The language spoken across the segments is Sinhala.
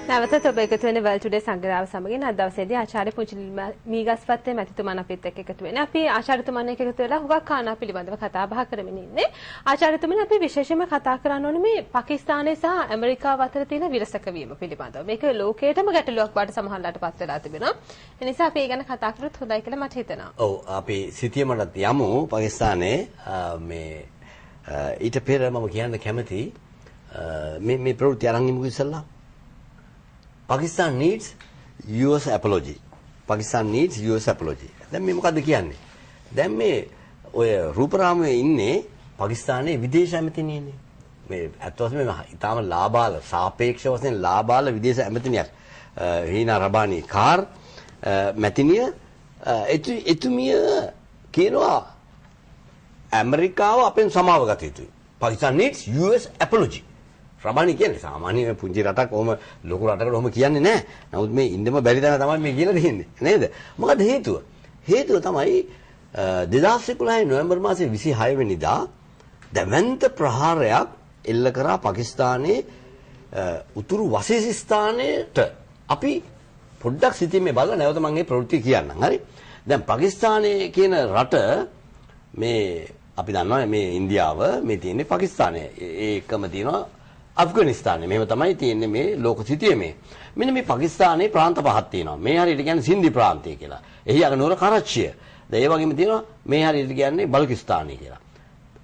නැවතත් ඔබ එකතු වෙන World Today සංග්‍රහව සමගින් අද දවසේදී ආචාර්ය පුංචි මීගස්පත්තේ මැතිතුමන් අපිත් එක්ක එකතු වෙන්නේ. අපි ආචාර්යතුමන් එක්ක එකතු වෙලා හුඟක් කාරණා පිළිබඳව කතා බහ කරමින් ඉන්නේ. ආචාර්යතුමනි අපි විශේෂයෙන්ම කතා කරන්න ඕනේ මේ පාකිස්තානයේ සහ ඇමරිකාව අතර තියෙන විරසක වීම පිළිබඳව. මේක ලෝකයේටම ගැටලුවක් බවට සමහරලාට පත් වෙලා තිබෙනවා. ඒ නිසා අපි ඒ ගැන කතා කරොත් හොඳයි කියලා මට හිතෙනවා. ඔව් අපි සිටියමඩත් යමු පාකිස්තානයේ මේ ඊට පෙර මම කියන්න කැමති මේ ප්‍රවෘත්ති අරන් ඉමු ඉස්සල්ලා. Pakistan needs US apology. Pakistan needs US apology. දැන් මේ මොකද්ද කියන්නේ? දැන් මේ ඔය රූපරාමයේ ඉන්නේ පාකිස්තානයේ විදේශ ඇමතිනියනේ. මේ අත් වශයෙන්ම ඊටාම ලාභාල සාපේක්ෂ වශයෙන් ලාභාල විදේශ ඇමතිනියක් හීනා රබානි කාර් මැතිනිය එතුමිය කියනවා ඇමරිකාව අපෙන් සමාව ගත යුතුයි. Pakistan needs US apology. රබානි කියන්නේ සාමාන්‍ය පුංචි රටක් ඔහම ලොකු රටකට ඔහම කියන්නේ නැහැ. නමුත් මේ ඉන්නෙම බැරි තැන තමයි මේ කියලා තියෙන්නේ. නේද? මොකද හේතුව? හේතුව තමයි 2011 නොවැම්බර් මාසයේ 26 වෙනිදා දැවැන්ත ප්‍රහාරයක් එල්ල කරා පාකිස්තානයේ උතුරු වසීසිස්තානයේට. අපි පොඩ්ඩක් සිතින්මේ බලලා නැවත මම මේ ප්‍රවෘත්ති කියන්නම්. හරි? දැන් පාකිස්තානයේ කියන රට මේ අපි දන්නවා මේ ඉන්දියාව මේ තියෙන්නේ පාකිස්තානයේ. ඒකම තියෙනවා අෆ්ගනිස්තානයේ. මෙහෙම තමයි තියෙන්නේ මේ ලෝක සිතියේ මේ. මෙන්න මේ පාකිස්තානයේ ප්‍රාන්ත පහක් තියෙනවා. මේ හරියට කියන්නේ සින්දි ප්‍රාන්තය කියලා. එහි අගනුවර කරච්චිය. දැන් ඒ වගේම තියෙනවා මේ හරියට කියන්නේ බල්කිස්තානය කියලා.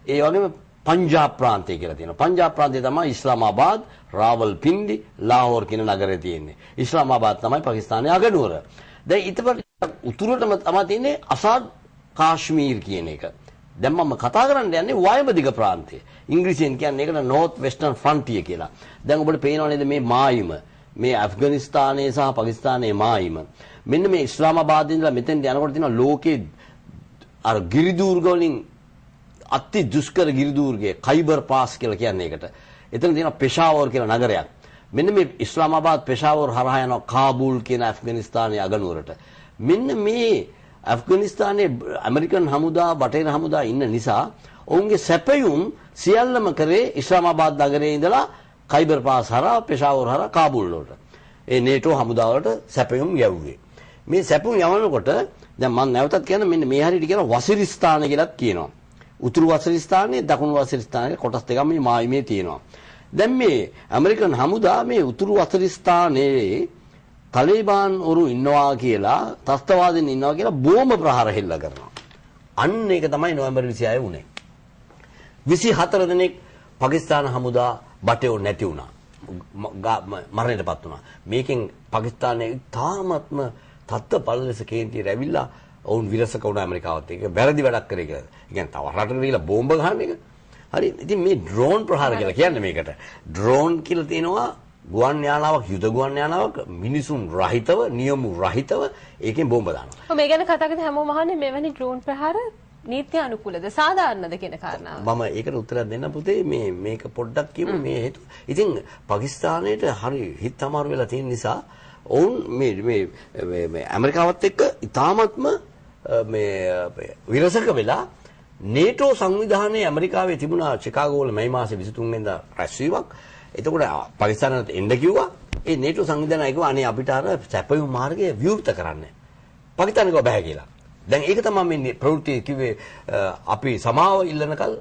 ඒ වගේම පංජාබ් ප්‍රාන්තය කියලා තියෙනවා. පංජාබ් ප්‍රාන්තය තමයි ඉස්ලාමාබාද්, රාවල්පින්ඩි, ලාහෝර් කියන නගරේ තියෙන්නේ. ඉස්ලාමාබාද් තමයි පාකිස්තානයේ අගනුවර. දැන් ඊට උතුරටම තමයි තියෙන්නේ අසාද් කාශ්මීර් කියන එක. දැන් මම කතා කරන්න යන්නේ වයඹදිග ප්‍රාන්තය. ඉංග්‍රීසියෙන් කියන්නේ ඒකට North Western Frontier කියලා. දැන් ඔබට පේනව නේද මේ මායිම මේ ඇෆ්ගනිස්තානයේ සහ පාකිස්තානයේ මායිම. මෙන්න මේ ඉස්ලාමාබාදේ ඉඳලා මෙතෙන්ට යනකොට තියෙනවා ලෝකේ අර ගිරිදූර්ග වලින් අති දුෂ්කර ගිරිදූර්ගයේ කයිබර් පාස් කියලා කියන්නේ ඒකට. එතන තියෙනවා පෙෂාවර් කියලා නගරයක්. මෙන්න මේ ඉස්ලාමාබාද් පෙෂාවර් හරහා යනවා කාබූල් කියන ඇෆ්ගනිස්තානයේ අගනුවරට. මෙන්න මේ ඇෆ්ගනිස්තානයේ ඇමරිකන් හමුදා බටහිර හමුදා ඉන්න නිසා ඔවුන්ගේ සැපයුම් සියල්ලම කරේ ඉස්ලාමාබාද් නගරයේ ඉඳලා කයිබර් පාස් හරහා පෙෂාවර් හරහා කාබූල් වලට. ඒ නේටෝ හමුදාවලට සැපයුම් යවුවේ. මේ සැපයුම් යවනකොට දැන් මම නැවතත් කියන මෙන්න මේ හරියට කියන වසිරිස්ථාන කියලාත් කියනවා. උතුරු වසිරිස්ථානයේ දකුණු වසිරිස්ථානයේ කොටස් දෙකක් මේ මායිමේ තියෙනවා. දැන් මේ ඇමරිකන් හමුදා මේ උතුරු වසිරිස්ථානයේ තලිබාන් වරු ඉන්නවා කියලා තස්තවාදීන් ඉන්නවා කියලා බෝම්බ ප්‍රහාර හෙල්ල කරනවා. අන්න ඒක තමයි නොවැම්බර් 26 වුනේ. 24 දිනක් පාකිස්තාන හමුදා බටයෝ නැති වුණා. මරණයටපත් වුණා. මේකෙන් පාකිස්තානයේ තාමත්ම තත්ත්ව පළ ලෙස කේන්තියට ඇවිල්ලා ඔවුන් විරසක වුණා ඇමරිකාවත් එක්ක. වැරදි වැඩක් කරේ කියලා. ඒ කියන්නේ තව රටකට ගිහලා බෝම්බ ගහන එක. හරි. ඉතින් මේ ඩ්‍රෝන් ප්‍රහාර කියලා කියන්නේ මේකට. ඩ්‍රෝන් කියලා තියෙනවා ගුවන් යානාවක් යුද ගුවන් යානාවක් මිනිසුන් රහිතව නියමු රහිතව ඒකෙන් බෝම්බ දානවා. ඔව් මේ ගැන කතා කරද්දී හැමෝම අහන්නේ මෙවැනි ඩ්‍රෝන් ප්‍රහාර නීති අනුකූලද සාධාරණද කියන කාරණාව. මම ඒකට උත්තරයක් දෙන්න පුතේ මේක පොඩ්ඩක් කියමු මේ හේතුව. ඉතින් පාකිස්තානයේට හරි හිත අමාරු වෙලා තියෙන නිසා ඔවුන් මේ ඇමරිකාවත් එක්ක ඉතාමත්ම මේ විරසක වෙලා නේටෝ සංවිධානයේ ඇමරිකාවේ තිබුණා චිකාගෝ වල මේ මාසේ 23 වෙනිදා රැස්වීමක්. එතකොට පාකිස්තානයට එන්න කිව්වා. ඒ නේටෝ සංවිධානය කිව්වා අනේ අපිට අර සැපයුම් මාර්ගය විවෘත කරන්න. පාකිස්තානය කිව්වා බෑ කියලා. දැන් ඒක තමයි මේ ප්‍රවෘත්ති කිව්වේ අපි සමාව ඉල්ලනකල්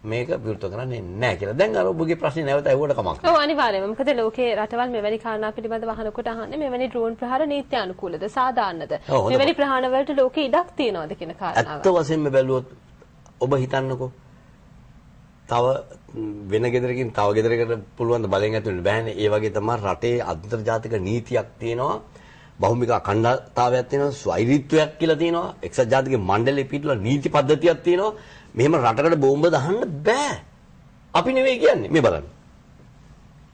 මේක විවෘත කරන්නේ නැහැ කියලා. දැන් අර ඔබගේ ප්‍රශ්නේ නැවත ඇහුවට කමක් නැහැ. ඔව් අනිවාර්යයෙන්ම. මොකද ලෝකේ රටවල් මෙවැනි කාරණා පිළිබඳව අහනකොට අහන්නේ මෙවැනි ඩ්‍රෝන් ප්‍රහාර නීති අනුකූලද සාධාරණද? මෙවැනි ප්‍රහාර වලට ලෝකේ ඉඩක් තියනවද කියන කාරණාව. ඇත්ත වශයෙන්ම බැලුවොත් ඔබ හිතන්නකෝ තව වෙන ගෙදරකින් තව ගෙදරකට පුළුවන් ද බලෙන් ඇතුළේ බෑනේ. ඒ වගේ තමයි රටේ අන්තර්ජාතික නීතියක් තියෙනවා. බහුමික අඛණ්ඩතාවයක් තියෙනවා. ස්වෛරීත්වයක් කියලා තියෙනවා. එක්සත් ජාතික මණ්ඩලයේ පිටුල නීති පද්ධතියක් තියෙනවා. මෙහෙම රටකට බෝම්බ දාන්න බෑ. අපි නෙවෙයි කියන්නේ. මේ බලන්න.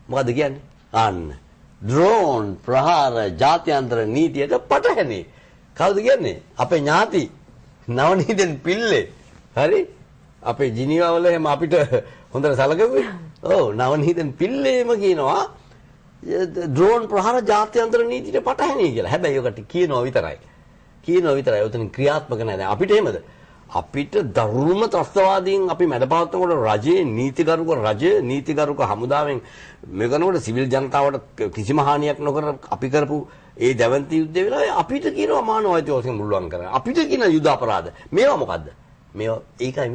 මොකද්ද කියන්නේ? අන්න ඩ්‍රෝන් ප්‍රහාර ජාත්‍යන්තර නීතියට පටහැනි. කවුද කියන්නේ? අපේ ඥාති නවනීතෙන් පිල්ලේ. හරි? අපේ ජිනීවා වල එහෙම අපිට හොඳට සලකුවේ. ඔව් නවනීතෙන් පිල්ලේම කියනවා ඩ්‍රෝන් ප්‍රහාර ජාත්‍යන්තර නීතියට පටහැනි කියලා. හැබැයි ඔකට කියනවා විතරයි. කියනවා විතරයි. උතන ක්‍රියාත්මක නැහැ. දැන් අපිට එහෙමද? අපිට දරුණුම ත්‍රස්තවාදීන් අපි මැඩපවත්වනකොට රජයේ නීතිගරුක හමුදාවෙන් මේ කරනකොට සිවිල් ජනතාවට කිසිම හානියක් නොකර අපි කරපු ඒ දැවන්ති යුද්ධය වෙලාවේ අපිට කියනවා මානව අයිතිවාසිකම් මුල්ලුවන් කරනවා. අපිට කියන යුද අපරාධ. මේවා මොකද්ද? මේවා ඒකයි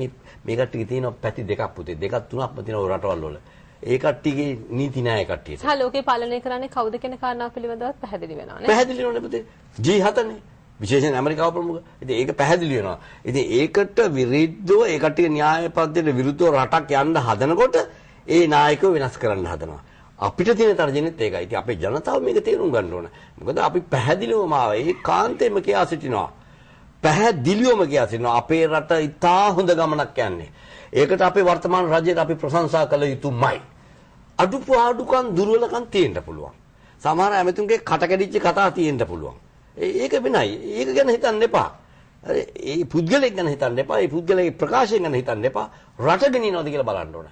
මේ කට්ටියගේ තියෙන පැති දෙකක් පුතේ. දෙකක් තුනක්ම තියෙනවා රටවල් වල. ඒ කට්ටියගේ නීති න්‍යාය කට්ටියට. සහ ලෝකේ පාලනය කරන්නේ කවුද කියන කාරණාව පිළිබඳවත් පැහැදිලි වෙනවා නේ. පැහැදිලි වෙනවනේ පුතේ. G7නේ. විශේෂයෙන් ඇමරිකාව ප්‍රමුඛ. ඉතින් ඒක පැහැදිලි වෙනවා. ඉතින් ඒකට විරුද්ධව ඒ කට්ටිය න්‍යාය පද්ධතියට විරුද්ධව රටක් යන්න හදනකොට ඒ නායකව වෙනස් කරන්න හදනවා. අපිට තියෙන තර්ජනෙත් ඒකයි. ඉතින් අපේ ජනතාව මේක තේරුම් ගන්න ඕන. මොකද අපි පැහැදිලිවම ඒකාන්තයෙන්ම කියා සිටිනවා. පැහැදිලිවම කියා සිටිනවා අපේ රට ඉතා හොඳ ගමනක් යන්නේ. ඒකට අපේ වර්තමාන රජයට අපි ප්‍රශංසා කළ යුතුමයි. අඩුපාඩුකම් දුර්වලකම් තියෙන්න පුළුවන්. සමහර ඇමතුන්ගේ කටකැඩිච්ච කතා තියෙන්න පුළුවන්. ඒක වෙනයි. ඒක ගැන හිතන්න එපා. ඒ පුද්ගලයෙක් ගැන හිතන්න එපා. ඒ පුද්ගලයාගේ ප්‍රකාශය ගැන හිතන්න එපා. රට ගෙනියනවද කියලා බලන්න ඕන.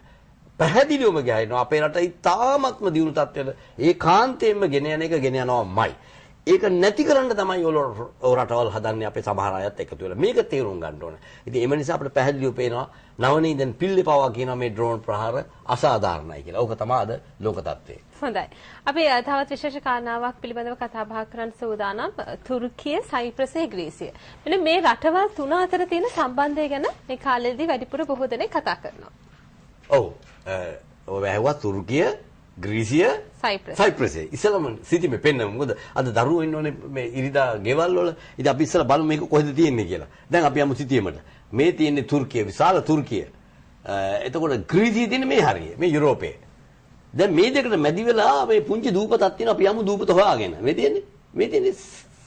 පැහැදිලිවම ගහනවා අපේ රට ඉතාමත්ම දියුණු තත්ත්වයට ඒකාන්තයෙන්ම ගෙන යන එක ගෙන යනවාමයි. ඒක නැති කරන්න තමයි රටවල් හදන්නේ අපේ සමහර අයත් එකතු වෙලා. මේක තේරුම් ගන්න ඕන. ඉතින් එම නිසා අපිට පැහැදිලිව පේනවා නවනීදන් පිල්ලිපවා කියනවා මේ ඩ්‍රෝන් ප්‍රහාර අසාධාරණයි කියලා. ඕක තමයි අද ලෝක තත්ත්වය. හොඳයි. අපි තවත් විශේෂ කාරණාවක් පිළිබඳව කතා බහ කරන්න සූදානම්. තුර්කිය, සයිප්‍රසය, ග්‍රීසිය. මෙන්න මේ රටවල් තුන අතර තියෙන සම්බන්ධය ගැන මේ කාලෙදී වැඩිපුර බොහෝ දෙනෙක් කතා කරනවා. ඔව්. ඔය ඇහුවා තුර්කිය, ග්‍රීසිය, සයිප්‍රසය. ඉස්සලම සිටිමේ පෙන්නමු. මොකද අද දරුවෝ ඉන්නෝනේ මේ ඉරිදා ගෙවල් වල. ඉතින් අපි ඉස්සලා බලමු මේක කොහෙද තියෙන්නේ කියලා. දැන් අපි යමු සිටියමට. මේ තියෙන්නේ තුර්කිය, විශාල තුර්කිය. එතකොට ග්‍රීසිය තියෙන්නේ මේ හරිය. මේ යුරෝපයේ. දැන් මේ දෙකට මැදි වෙලා මේ පුංචි දූපතක් තියෙනවා. අපි යමු දූපත හොයාගෙන. මේ තියෙන්නේ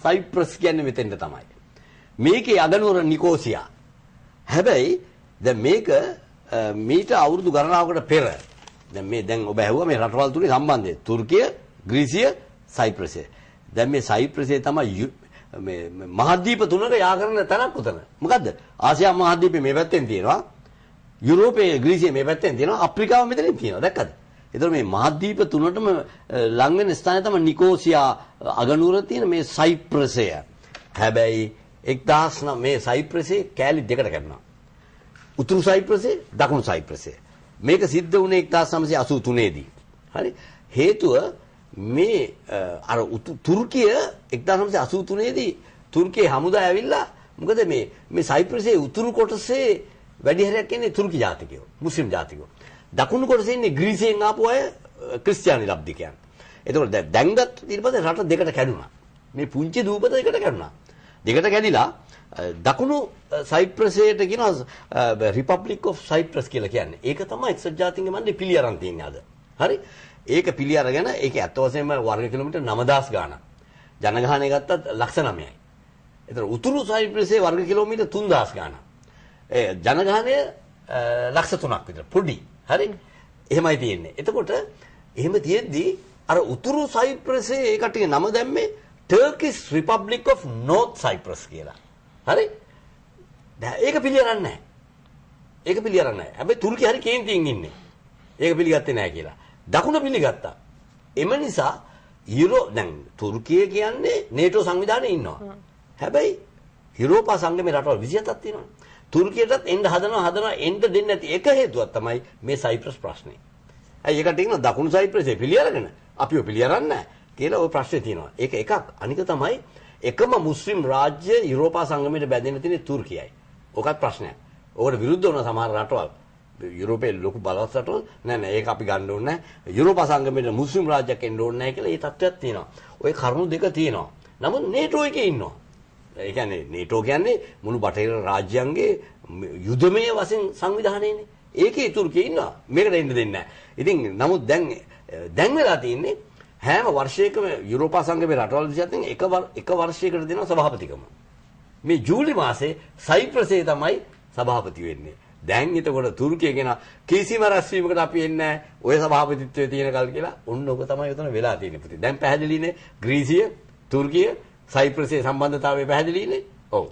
සයිප්‍රස් කියන්නේ මෙතෙන්ට තමයි. මේකේ අගනුවර නිකෝසියා. හැබැයි දැන් මේක මීට අවුරුදු ගණනාවකට පෙර දැන් ඔබ ඇහුවා මේ රටවල් තුනේ සම්බන්ධය. තුර්කිය, ග්‍රීසිය, සයිප්‍රසය. දැන් මේ සයිප්‍රසය තමයි මේ මහද්වීප තුනක යා කරන තැනක් උතන. මොකද්ද? ආසියා මහද්වීපේ මේ පැත්තෙන් තියෙනවා. යුරෝපයේ ග්‍රීසිය මේ පැත්තෙන් තියෙනවා. අප්‍රිකාව මෙතනින් තියෙනවා. දැක්කද? ඒතර මේ මහද්වීප තුනටම ලං වෙන ස්ථානය තමයි නිකෝසියා අගනුවර තියෙන මේ සයිප්‍රසය. හැබැයි 1009 මේ සයිප්‍රසය කෑලි දෙකට කැඩුණා. උතුරු සයිප්‍රසය, දකුණු සයිප්‍රසය. මේක සිද්ධ වුණේ 1983 දී. හරි? හේතුව මේ අර තුර්කිය 1983 දී තුර්කියේ හමුදා ඇවිල්ලා මොකද මේ සයිප්‍රසයේ උතුරු කොටසේ වැඩි හරියක් ඉන්නේ තුර්කි ජාතිකයෝ, මුස්ලිම් ජාතිකයෝ. දකුණු කොටසේ ඉන්නේ ග්‍රීසියෙන් ආපු අය ක්‍රිස්තියානි ලබ්ධිකයන්. එතකොට දැන්ගත් ඊට පස්සේ රට දෙකට කැඩුනා. මේ පුංචි දූපත දෙකට කැඩුනා. දෙකට කැඩිලා දකුණු සයිප්‍රසයට කියනවා රිපබ්ලික් ඔෆ් සයිප්‍රස් කියලා කියන්නේ. ඒක තමයි එක්සත් ජාතීන්ගේ මණ්ඩලය පිළි අරන් තියන්නේ අද. හරි? ඒක පිළි අරගෙන ඒක ඇත්ත වශයෙන්ම වර්ග කිලෝමීටර් 9000 ගාණක්. ජනගහනය ගත්තත් ලක්ෂ 9යි. ඒතර උතුරු සයිප්‍රසයේ වර්ග කිලෝමීටර් 3000 ගාණක්. ඒ ජනගහනය ලක්ෂ 3ක් විතර පොඩි. හරි? එහෙමයි තියෙන්නේ. එතකොට එහෙම තියෙද්දි අර උතුරු සයිප්‍රසයේ ඒ කට්ටිය නම දැම්මේ Turkish Republic of North Cyprus කියලා. හරි? දැන් ඒක පිළිගන්නේ නැහැ. ඒක පිළිගන්නේ නැහැ. හැබැයි තුර්කිය හරි කේන්තියෙන් ඉන්නේ. ඒක පිළිගත්තේ නැහැ කියලා. දකුණ පිළිගත්තා. එම නිසා දැන් තුර්කිය කියන්නේ නේටෝ සංවිධානයේ ඉන්නවා. හැබැයි යුරෝපා සංගමේ රටවල් 27ක් තියෙනවා. තුර්කියටත් එන්න හදනවා එන්න දෙන්නේ නැති එක හේතුවක් තමයි මේ සයිප්‍රස් ප්‍රශ්නේ. අය ඒකට කියනවා දකුණු සයිප්‍රසයේ පිළිඅරගෙන අපිව පිළිඅරන්නේ නැහැ කියලා ওই ප්‍රශ්නේ තියෙනවා. ඒක එකක්. අනික තමයි එකම මුස්ලිම් රාජ්‍ය යුරෝපා සංගමයට බැඳෙන්න තියෙන තුර්කියයි. ඕකත් ප්‍රශ්නයක්. ඕකට විරුද්ධ වුණ සමහර රටවල් යුරෝපයේ ලොකු බලවත් රටවල් නෑ ඒක අපි ගන්න ඕනේ නෑ. යුරෝපා සංගමයට මුස්ලිම් රාජ්‍යයක් එන්න ඕනේ නෑ කියලා ඒ තත්ත්වයක් තියෙනවා. ওই කරුණු දෙක තියෙනවා. නමුත් නේටෝ එකේ ඉන්නවා. ඒ කියන්නේ නේටෝ කියන්නේ මුළු බටහිර රාජ්‍යයන්ගේ යුදමය වශයෙන් සංවිධානයනේ. ඒකේ තුර්කිය ඉන්නවා. මේකට එන්න දෙන්නේ නැහැ. ඉතින් නමුත් දැන් වෙලා තියෙන්නේ හැම වර්ෂයකම යුරෝපා සංගමේ රටවල් 27න් එක වර්ෂයකට දෙනවා සභාපතිකම. මේ ජූලි මාසේ සයිප්‍රසයේ තමයි සභාපති වෙන්නේ. දැන් එතකොට තුර්කිය කියන කිසිම රැස්වීමකට අපි එන්නේ නැහැ. ඔය සභාපතිත්වයේ තියෙන කල් කියලා ඔන්න ඔක තමයි උතන වෙලා තියෙන්නේ පුතේ. දැන් පැහැදිලිනේ ග්‍රීසිය, තුර්කිය, සයිප්‍රසයේ සම්බන්ධතාවය පැහැදිලිනේ. ඔව්.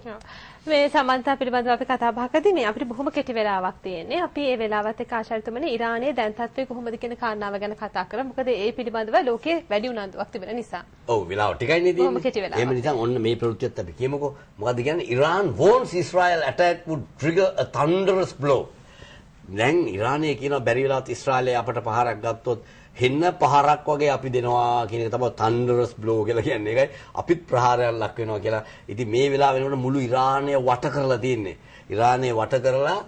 මේ සමන්තා පිළිබඳව අපි කතා බහ කරද්දී මේ අපිට බොහොම කෙටි වෙලාවක් තියෙන්නේ. අපි මේ වෙලාවත් එක්ක ආචාර්යතුමනි ඉරානයේ දැන් තත්ත්වය කොහොමද කියන කාරණාව ගැන කතා කරමු. මොකද ඒ පිළිබඳව ලෝකයේ වැඩි උනන්දුවක් තිබෙන නිසා. ඔව් වෙලාව ටිකයි නේද? බොහොම කෙටි වෙලාවක්. එහෙම නිසා ඔන්න මේ ප්‍රවෘත්තියත් අපි කියමුකෝ. මොකද්ද කියන්නේ? Iran warns Israel attack would trigger a thunderous blow. දැන් ඉරානයේ කියන බැරි වෙලාවත් ඊශ්‍රායලය අපට පහරක් ගත්තොත් හෙන්න පහරක් වගේ අපි දෙනවා කියන එක තමයි thunderous blow කියලා කියන්නේ. ඒකයි අපිත් ප්‍රහාරයක් ලක් වෙනවා කියලා. ඉතින් මේ වෙලාව වෙනකොට මුළු ඉරානය වට කරලා තියෙන්නේ. ඉරානය වට කරලා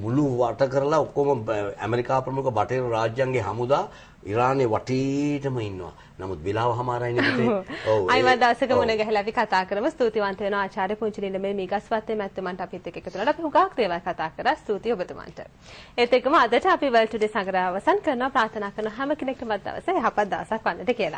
මුළු වට කරලා ඔක්කොම ඇමරිකා ප්‍රමුඛ බටහිර රාජ්‍යයන්ගේ හමුදා ඉරානයේ වටේටම ඉන්නවා. නමුත් වෙලාව හමාරයි නේ. ඔව්. අයිමත් දවසක මුණ ගැහලා අපි කතා කරමු. ස්තුතිවන්ත වෙනවා ආචාර්ය පුංචිලින්ද මේ මීගස්වත්තේ මැතිතුමන්ට අපිත් එක්ක එකතු වෙලා අපි හුඟක් දේවල් කතා කරා. ස්තුතියි ඔබතුමන්ට. ඒත් එක්කම අදට අපි World Today සංග්‍රහය අවසන් කරනවා. ප්‍රාර්ථනා කරන හැම කෙනෙක්ටම දවසේ යහපත් දවසක් වන්නට කියලා.